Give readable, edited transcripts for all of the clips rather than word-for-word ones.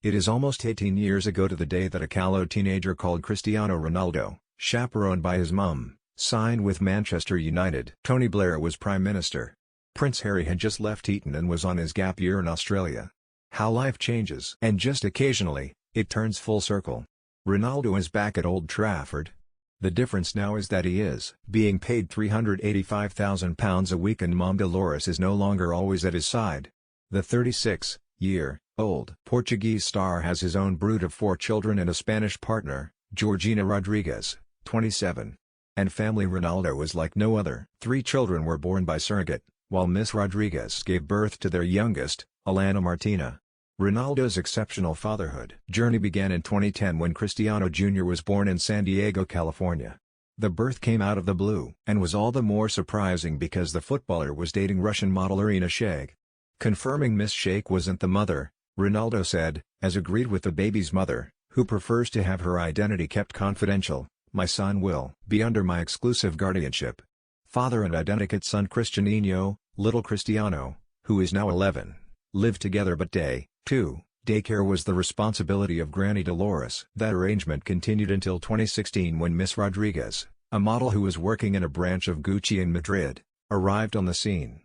It is almost 18 years ago to the day that a callow teenager called Cristiano Ronaldo, chaperoned by his mum, signed with Manchester United. Tony Blair was Prime Minister. Prince Harry had just left Eton and was on his gap year in Australia. How life changes. And just occasionally, it turns full circle. Ronaldo is back at Old Trafford. The difference now is that he is being paid £385,000 a week and Mom Dolores is no longer always at his side. The 36-year-old Portuguese star has his own brood of 4 children and a Spanish partner, Georgina Rodriguez, 27. And family Ronaldo is like no other. 3 children were born by surrogate, while Miss Rodriguez gave birth to their youngest, Alana Martina. Ronaldo's exceptional fatherhood journey began in 2010 when Cristiano Jr. was born in San Diego, California. The birth came out of the blue and was all the more surprising because the footballer was dating Russian model Irina Shayk. Confirming Miss Shayk wasn't the mother, Ronaldo said, as agreed with the baby's mother, who prefers to have her identity kept confidential, "My son will be under my exclusive guardianship." Father and identikit son Cristiano, little Cristiano, who is now 11, lived together but daycare was the responsibility of Granny Dolores. That arrangement continued until 2016 when Miss Rodriguez, a model who was working in a branch of Gucci in Madrid, arrived on the scene.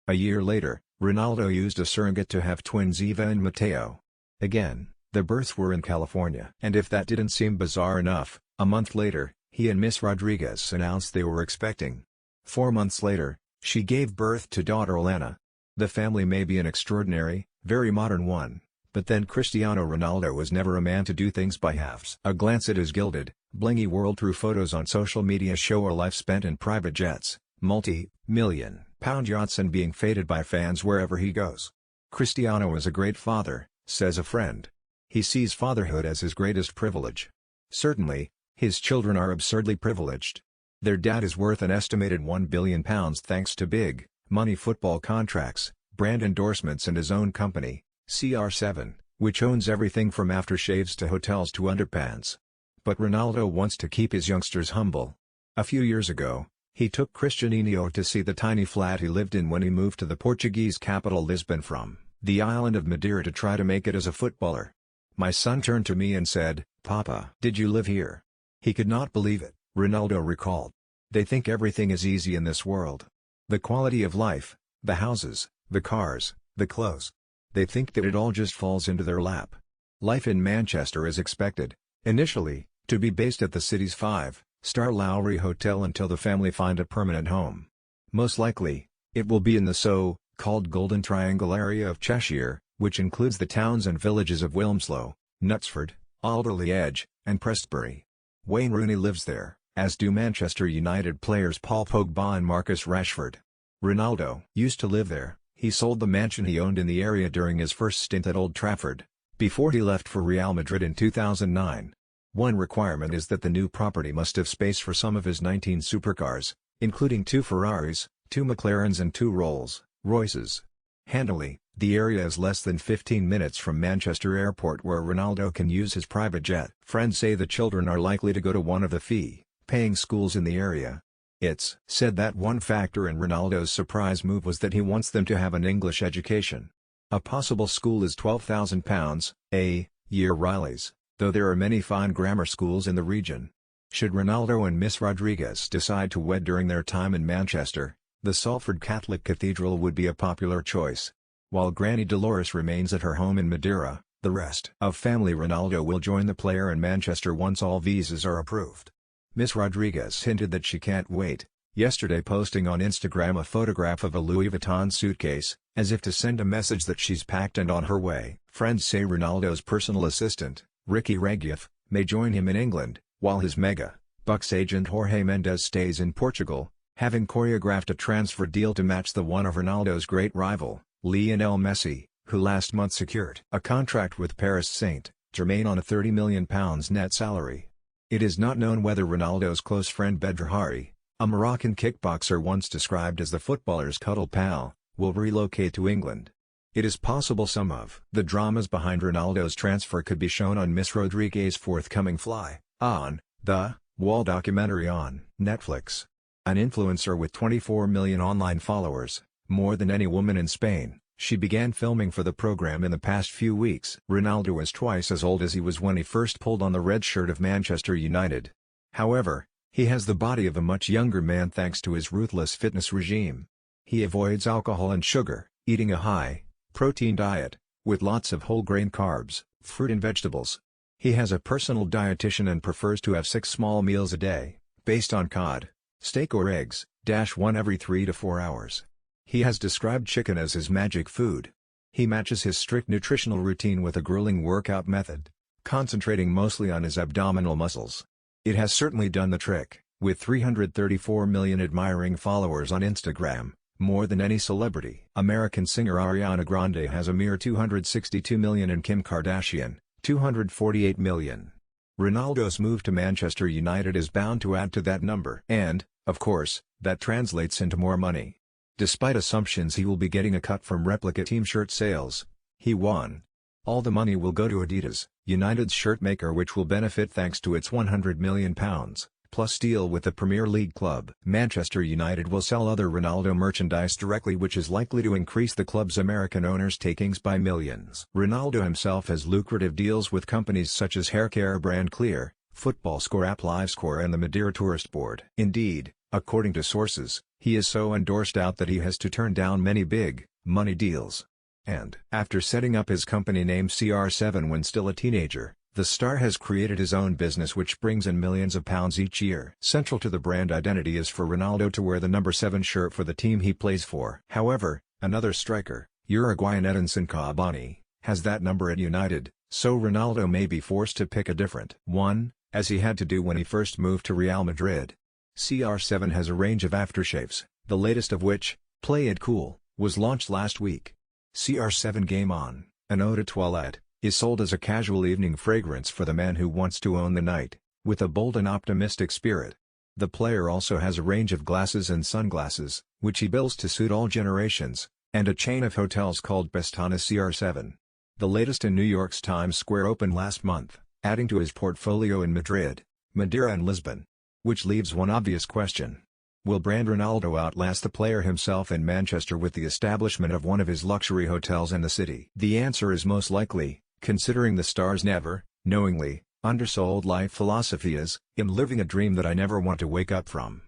A year later, Ronaldo used a surrogate to have twins Eva and Mateo. Again, the births were in California. And if that didn't seem bizarre enough, a month later, he and Miss Rodriguez announced they were expecting. 4 months later, she gave birth to daughter Alana. The family may be an extraordinary, very modern one, but then Cristiano Ronaldo was never a man to do things by halves. A glance at his gilded, blingy world through photos on social media show a life spent in private jets, multi-million-pound yachts and being feted by fans wherever he goes. Cristiano is a great father, says a friend. He sees fatherhood as his greatest privilege. Certainly, his children are absurdly privileged. Their dad is worth an estimated £1 billion thanks to big money football contracts, brand endorsements and his own company, CR7, which owns everything from aftershaves to hotels to underpants. But Ronaldo wants to keep his youngsters humble. A few years ago, he took Cristiano to see the tiny flat he lived in when he moved to the Portuguese capital Lisbon from the island of Madeira to try to make it as a footballer. "My son turned to me and said, 'Papa, did you live here?' He could not believe it," Ronaldo recalled. "They think everything is easy in this world. The quality of life, the houses, the cars, the clothes. They think that it all just falls into their lap. Life in Manchester is expected, initially, to be based at the city's 5-star Lowry Hotel until the family find a permanent home. Most likely, it will be in the so-called Golden Triangle area of Cheshire, which includes the towns and villages of Wilmslow, Knutsford, Alderley Edge, and Prestbury. Wayne Rooney lives there, as do Manchester United players Paul Pogba and Marcus Rashford. Ronaldo used to live there. He sold the mansion he owned in the area during his first stint at Old Trafford, before he left for Real Madrid in 2009. One requirement is that the new property must have space for some of his 19 supercars, including 2 Ferraris, 2 McLarens and 2 Rolls-Royces. Handily, the area is less than 15 minutes from Manchester Airport where Ronaldo can use his private jet. Friends say the children are likely to go to one of the fee-paying schools in the area. It's said that one factor in Ronaldo's surprise move was that he wants them to have an English education. A possible school is £12,000 a year Riley's, though there are many fine grammar schools in the region. Should Ronaldo and Miss Rodriguez decide to wed during their time in Manchester, the Salford Catholic Cathedral would be a popular choice. While Granny Dolores remains at her home in Madeira, the rest of family Ronaldo will join the player in Manchester once all visas are approved. Miss Rodriguez hinted that she can't wait, yesterday posting on Instagram a photograph of a Louis Vuitton suitcase, as if to send a message that she's packed and on her way. Friends say Ronaldo's personal assistant, Ricky Reguef, may join him in England, while his mega-bucks agent Jorge Mendes stays in Portugal, having choreographed a transfer deal to match the one of Ronaldo's great rival, Lionel Messi, who last month secured a contract with Paris Saint-Germain on a £30 million net salary. It is not known whether Ronaldo's close friend Bedr Hari, a Moroccan kickboxer once described as the footballer's cuddle pal, will relocate to England. It is possible some of the dramas behind Ronaldo's transfer could be shown on Miss Rodriguez's forthcoming Fly on the Wall documentary on Netflix. An influencer with 24 million online followers, more than any woman in Spain, She began filming for the program in the past few weeks. Ronaldo is twice as old as he was when he first pulled on the red shirt of Manchester United. However, he has the body of a much younger man thanks to his ruthless fitness regime. He avoids alcohol and sugar, eating a high-protein diet, with lots of whole-grain carbs, fruit and vegetables. He has a personal dietitian and prefers to have 6 small meals a day, based on cod, steak or eggs, one every 3 to 4 hours. He has described chicken as his magic food. He matches his strict nutritional routine with a grueling workout method, concentrating mostly on his abdominal muscles. It has certainly done the trick, with 334 million admiring followers on Instagram, more than any celebrity. American singer Ariana Grande has a mere 262 million and Kim Kardashian, 248 million. Ronaldo's move to Manchester United is bound to add to that number. And, of course, that translates into more money. Despite assumptions he will be getting a cut from replica team shirt sales, he won. All the money will go to Adidas, United's shirt maker, which will benefit thanks to its £100 million plus deal with the Premier League club. Manchester United will sell other Ronaldo merchandise directly, which is likely to increase the club's American owners' takings by millions. Ronaldo himself has lucrative deals with companies such as haircare brand Clear, football score app LiveScore and the Madeira Tourist Board. Indeed, according to sources, he is so endorsed out that he has to turn down many big, money deals. And after setting up his company named CR7 when still a teenager, the star has created his own business which brings in millions of pounds each year. Central to the brand identity is for Ronaldo to wear the number 7 shirt for the team he plays for. However, another striker, Uruguayan Edinson Cavani, has that number at United, so Ronaldo may be forced to pick a different one, as he had to do when he first moved to Real Madrid. CR7 has a range of aftershaves, the latest of which, Play It Cool, was launched last week. CR7 Game On, an eau de toilette, is sold as a casual evening fragrance for the man who wants to own the night, with a bold and optimistic spirit. The player also has a range of glasses and sunglasses, which he bills to suit all generations, and a chain of hotels called Pestana CR7. The latest in New York's Times Square opened last month, adding to his portfolio in Madrid, Madeira and Lisbon. Which leaves one obvious question. Will brand Ronaldo outlast the player himself in Manchester with the establishment of one of his luxury hotels in the city? The answer is most likely, considering the star's never, knowingly, undersold life philosophy is, "I'm living a dream that I never want to wake up from."